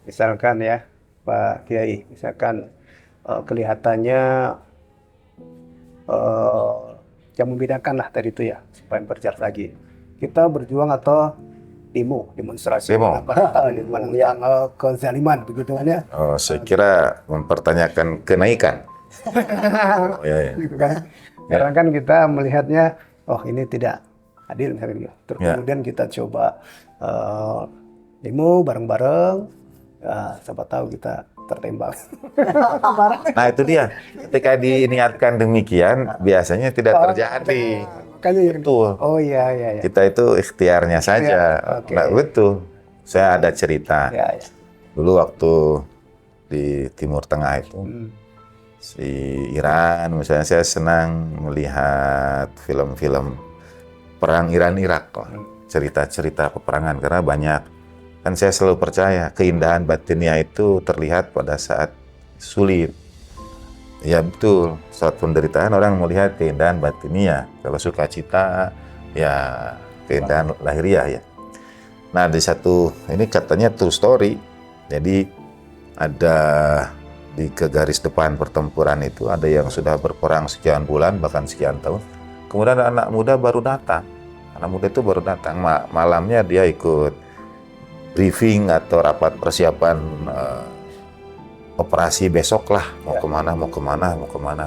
misalkan ya Pak Kiai, misalkan kelihatannya eh, yang membedakan lah tadi itu ya, supaya berjelas lagi. Kita berjuang atau demonstrasi Demo. yang kezaliman begitu kan ya. Oh, saya kira mempertanyakan kenaikan. Oh, ya, ya. Gitu kan. Ya. Karena kan kita melihatnya, oh ini tidak adil misalnya gitu. Terus Ya. kemudian kita coba eh, demo bareng-bareng, ya, siapa tahu kita tertembak. Nah, itu dia. Ketika diniatkan demikian, biasanya tidak terjadi. Makanya yang Betul. oh iya iya iya. Kita itu ikhtiarnya saja. Oke. Nah, betul. Saya ada cerita. Ya, ya. Dulu waktu di Timur Tengah itu, Hmm. si Iran, misalnya saya senang melihat film-film perang Iran-Irak, cerita-cerita peperangan, karena banyak. Kan saya selalu percaya keindahan batinnya itu terlihat pada saat sulit. Ya betul, saat penderitaan orang melihat keindahan batinnya. Kalau sukacita, ya keindahan lahiriah ya. Nah di satu, ini katanya true story. Jadi ada di ke garis depan pertempuran itu ada yang sudah berperang sekian bulan bahkan sekian tahun. Kemudian ada anak muda baru datang. Anak muda itu baru datang. Malamnya dia ikut briefing atau rapat persiapan operasi besok lah, mau kemana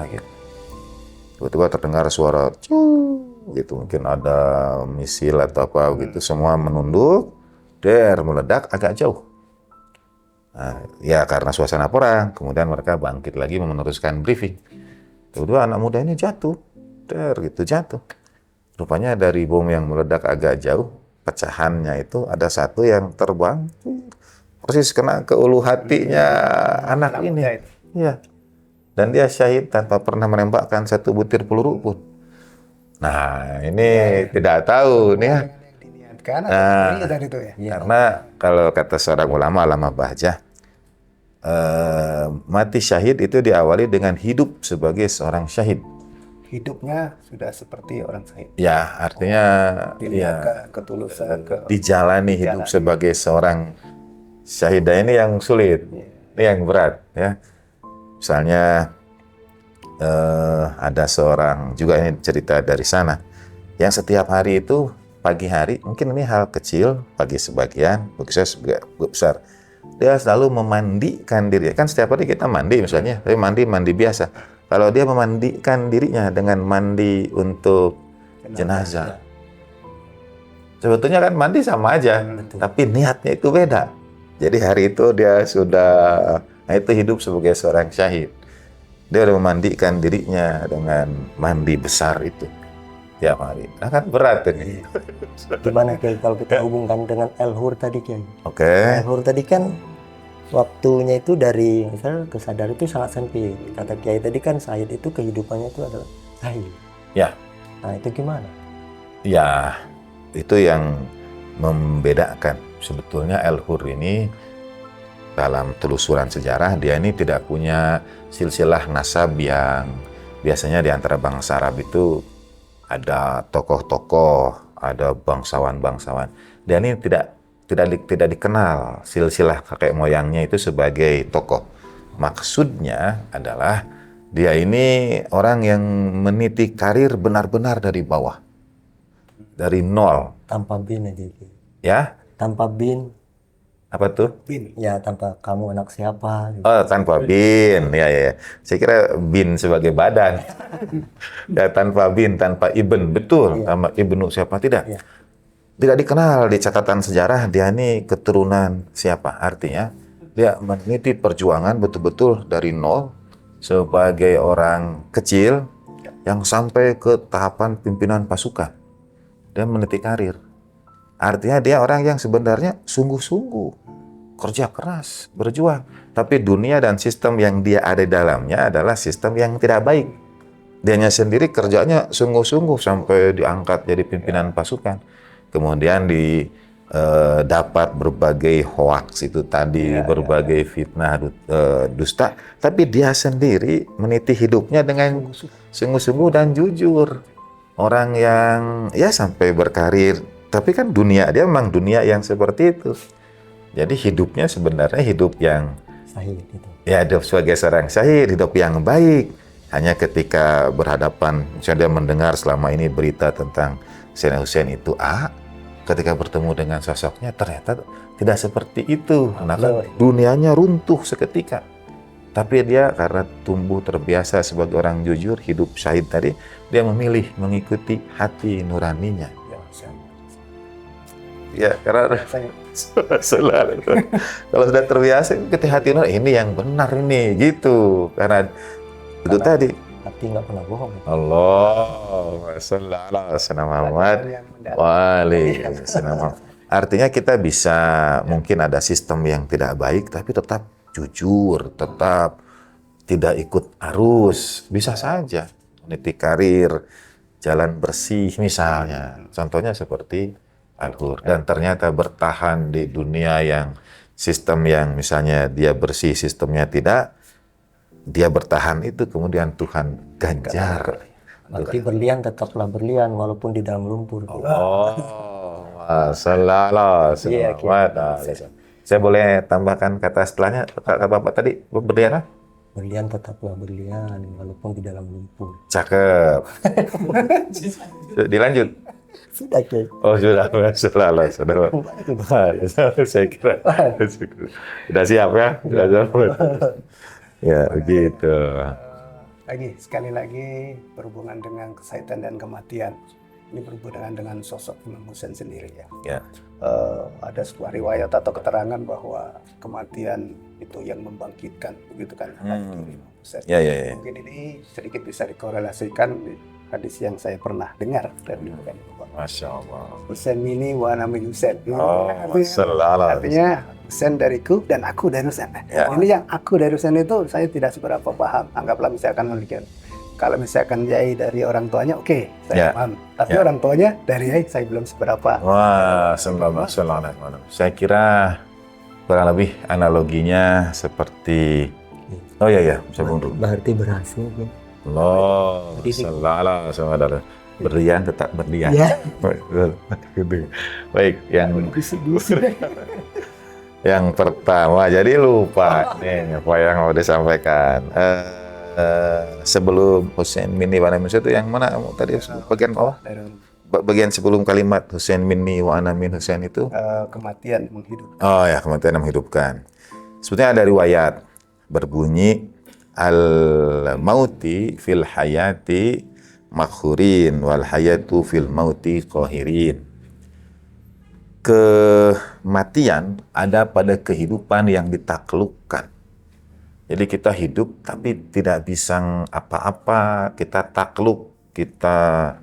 gitu. Tiba-tiba terdengar suara gitu, mungkin ada misil atau apa gitu, semua menunduk, meledak agak jauh. Nah, ya karena suasana perang, kemudian mereka bangkit lagi meneruskan briefing. Tiba-tiba anak muda ini jatuh, jatuh. Rupanya dari bom yang meledak agak jauh, pecahannya itu ada satu yang terbang persis kena ke ulu hatinya anak ini. Ya. Dan dia syahid tanpa pernah menembakkan satu butir peluru pun. Nah, ini tidak tahu nih ya. Nah, karena kalau kata seorang ulama Bahjah, mati syahid itu diawali dengan hidup sebagai seorang syahid. Hidupnya sudah seperti orang syahid. Ya, artinya ya ketulusan, dijalani hidup sebagai seorang syahid. Ini yang sulit, ini yang berat ya. Misalnya ada seorang juga, ini cerita dari sana, yang setiap hari itu pagi hari, mungkin ini hal kecil bagi sebagian, bagi saya besar. Dia selalu memandikan diri. Kan setiap hari kita mandi misalnya, tapi mandi biasa. Kalau dia memandikan dirinya dengan mandi untuk jenazah. Sebetulnya kan mandi sama aja, tapi niatnya itu beda. Jadi hari itu dia sudah, nah itu hidup sebagai seorang syahid. Dia udah memandikan dirinya dengan mandi besar itu tiap hari. Nah kan berat ini. Gimana Kiai kalau kita hubungkan dengan El-Hur tadi Kiai? Oke. El-Hur tadi kan waktunya itu dari misalnya kesadaran itu sangat sempit. Kata Kiai tadi kan syahid itu kehidupannya itu adalah syahid. Ya. Nah itu gimana? Ya, itu yang membedakan. Sebetulnya El-Hur ini dalam telusuran sejarah, dia ini tidak punya silsilah nasab yang biasanya di antara bangsa Arab itu ada tokoh-tokoh, ada bangsawan-bangsawan. Dia ini tidak dikenal silsilah kakek moyangnya itu sebagai tokoh. Maksudnya adalah dia ini orang yang meniti karir benar-benar dari bawah, dari nol. Tanpa bin aja Kiai. Ya? Tanpa bin. Apa tuh? Bin. Ya tanpa kamu anak siapa. Gitu. Oh, tanpa bin. Ya. Saya kira bin sebagai badan. Ya, tanpa bin, tanpa ibn. Betul. Tanpa ibnu siapa, tidak. Ya. Tidak dikenal di catatan sejarah dia ini keturunan siapa. Artinya dia meniti perjuangan betul-betul dari nol sebagai orang kecil yang sampai ke tahapan pimpinan pasukan. Dia meniti karir. Artinya dia orang yang sebenarnya sungguh-sungguh kerja keras, berjuang. Tapi dunia dan sistem yang dia ada di dalamnya adalah sistem yang tidak baik. Dianya sendiri kerjanya sungguh-sungguh sampai diangkat jadi pimpinan pasukan. Kemudian dapat berbagai hoaks itu tadi, berbagai fitnah, dusta. Tapi dia sendiri meniti hidupnya dengan sungguh-sungguh dan jujur. Orang yang ya sampai berkarir. Tapi kan dunia dia memang dunia yang seperti itu. Jadi hidupnya sebenarnya hidup yang Syahid itu. ya hidup sebagai seorang syahid, hidup yang baik. Hanya ketika berhadapan, misalnya dia mendengar selama ini berita tentang Sayyidina Husain itu ketika bertemu dengan sosoknya ternyata tidak seperti itu. Maka dunianya runtuh seketika. Tapi dia karena tumbuh terbiasa sebagai orang jujur, hidup syahid tadi, dia memilih mengikuti hati nuraninya. Ya, karena selalu kalau sudah terbiasa ketika hati nurani ini yang benar ini gitu. Karena itu tadi. Hati nggak pernah bohong. Allahumma sholli ala sayyidina Muhammad wa alihi wasallam. Artinya kita bisa mungkin ada sistem yang tidak baik tapi tetap jujur, tetap tidak ikut arus, bisa saja meniti karir, jalan bersih misalnya. Contohnya seperti Al-Hur, dan ternyata bertahan di dunia yang sistem yang misalnya dia bersih, sistemnya tidak, dia bertahan itu kemudian Tuhan ganjar. Berarti berlian tetaplah berlian walaupun di dalam lumpur. Saya boleh tambahkan kata setelahnya, kata Bapak tadi, berlian? Berlian tetaplah berlian walaupun di dalam lumpur. Cakep. Dilanjut. Sudah, Kiai. Oh sudah. Saya kira sudah siap ya. Sudah siap. Ya begitu. Sekali lagi berhubungan dengan kesahidan dan kematian. Ini berhubungan dengan sosok Imam Husain sendiri ya. Ya. Ada sebuah riwayat atau keterangan bahwa kematian itu yang membangkitkan, begitu kan? Imam Husain. Ya. Mungkin ini sedikit bisa dikorelasikan hadis yang saya pernah dengar dari Bapak. Masya Allah. Husain mini wa ana min Husain. Artinya Husain dariku dan aku dari Husain. Ya. Ini yang aku dari Husain itu saya tidak seberapa paham. Anggaplah misalkan kalau misalkan Yai dari orang tuanya, oke, saya paham. Tapi orang tuanya dari Yai saya belum seberapa. Wah, saya kira kurang lebih analoginya seperti bisa buntu. Berarti berhasil. Allah, salah. Berlian tetap berlian. Ya. Baik, yang pertama, jadi lupa nih apa yang mau disampaikan. Sebelum Husain minni wa ana min itu yang mana tadi bagian bawah? Bagian sebelum kalimat Husain minni wa ana min Husain itu? Kematian menghidupkan. Oh ya, kematian menghidupkan. Sebetulnya ada riwayat berbunyi al-mauti fil hayati makhurin wal hayatu fil mauti qahirin. Kematian ada pada kehidupan yang ditaklukkan. Jadi kita hidup tapi tidak bisa apa-apa, kita takluk, kita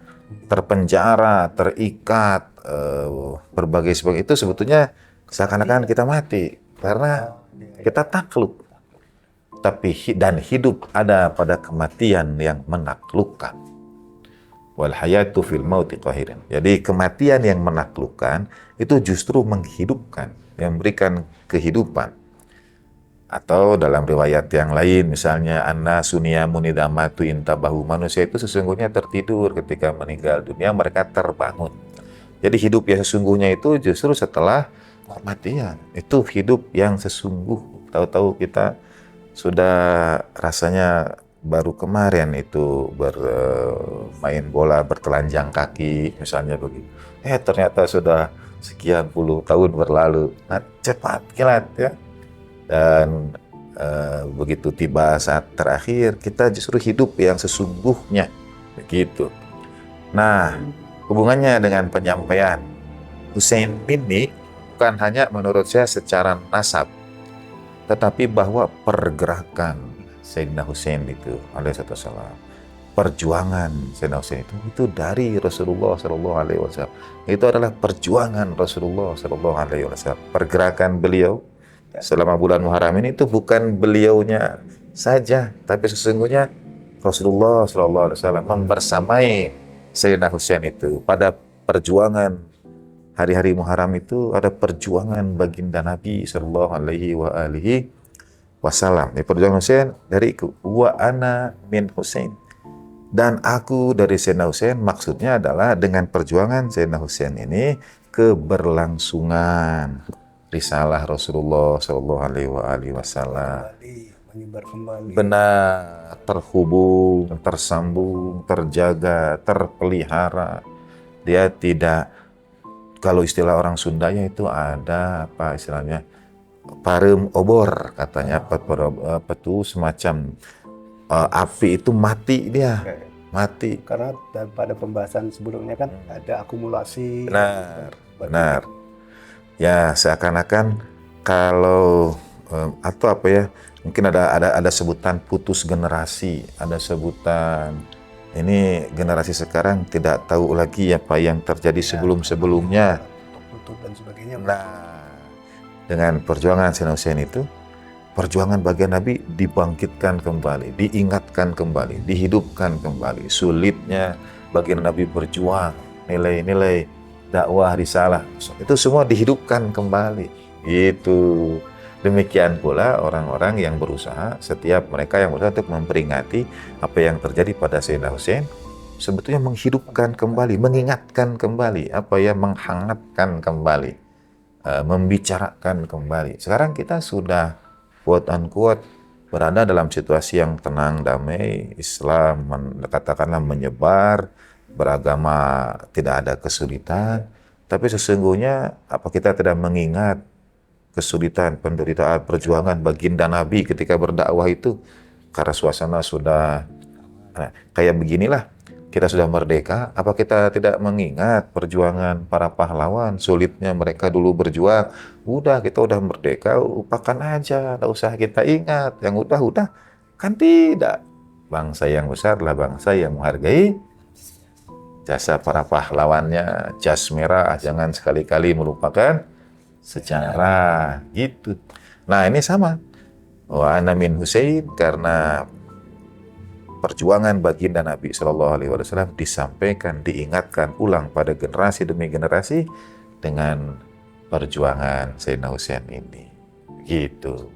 terpenjara, terikat, berbagai sebagainya. Itu sebetulnya seakan-akan kita mati karena kita takluk. Tapi dan hidup ada pada kematian yang menaklukkan. Wal hayatu fil mauti qahirin. Jadi kematian yang menaklukkan itu justru menghidupkan, yang memberikan kehidupan. Atau dalam riwayat yang lain misalnya anna sunia munidamatu intabahu, manusia itu sesungguhnya tertidur ketika meninggal dunia, mereka terbangun. Jadi hidup yang sesungguhnya itu justru setelah kematian. Itu hidup yang sesungguh. Tahu-tahu kita sudah rasanya baru kemarin itu bermain bola bertelanjang kaki misalnya begitu. Ternyata sudah sekian puluh tahun berlalu. Nah, cepat kilat ya. Dan begitu tiba saat terakhir kita justru hidup yang sesungguhnya begitu. Nah, hubungannya dengan penyampaian Husain ini bukan hanya menurut saya secara nasab, tetapi bahwa pergerakan Sayyidina Husain itu alaihissalam, perjuangan Sayyidina Husain itu dari Rasulullah SAW. Itu adalah perjuangan Rasulullah SAW. Pergerakan beliau selama bulan Muharram ini itu bukan beliaunya saja, tapi sesungguhnya Rasulullah SAW membersamai Sayyidina Husain itu pada perjuangan hari-hari Muharram itu. Ada perjuangan baginda Nabi Sallallahu Alaihi Wasallam. Perjuangan Husain dari wa ana min Husain, dan aku dari Sayyidina Husain. Maksudnya adalah dengan perjuangan Sayyidina Husain ini keberlangsungan risalah Rasulullah Shallallahu Alaihi Wasallam. Menyebar kembali. Benar, terhubung, tersambung, terjaga, terpelihara. Dia tidak, kalau istilah orang Sundanya itu ada apa istilahnya, parem obor katanya, apa tuh semacam api itu mati dia, mati. Karena pada pembahasan sebelumnya kan ada akumulasi. Benar, benar. Ya seakan-akan kalau atau apa ya, mungkin ada sebutan putus generasi, ada sebutan ini generasi sekarang tidak tahu lagi apa yang terjadi sebelum-sebelumnya. Tutup dan sebagainya. Nah, dengan perjuangan Sayyidina Husain itu, perjuangan bagian Nabi dibangkitkan kembali, diingatkan kembali, dihidupkan kembali. Sulitnya bagian Nabi berjuang, nilai-nilai dakwah, risalah, itu semua dihidupkan kembali. Itu. Demikian pula orang-orang yang berusaha, setiap mereka yang berusaha untuk memperingati apa yang terjadi pada Sayyidina Husain, sebetulnya menghidupkan kembali, mengingatkan kembali, apa ya, menghangatkan kembali, membicarakan kembali. Sekarang kita sudah quote unquote berada dalam situasi yang tenang, damai, Islam katakanlah menyebar, beragama tidak ada kesulitan, tapi sesungguhnya apa kita tidak mengingat kesulitan, penderitaan, perjuangan baginda Nabi ketika berdakwah itu, karena suasana sudah kayak beginilah, kita sudah merdeka, apa kita tidak mengingat perjuangan para pahlawan, sulitnya mereka dulu berjuang. Udah, kita udah merdeka, lupakan aja, nggak usah kita ingat, yang udah, kan tidak. Bangsa yang besar adalah bangsa yang menghargai jasa para pahlawannya, jas merah, jangan sekali-kali melupakan sejarah, gitu. Nah ini sama, wa ana min Husain, karena perjuangan baginda Nabi Shallallahu Alaihi Wasallam disampaikan, diingatkan ulang pada generasi demi generasi dengan perjuangan Sayyidina Husain ini, gitu.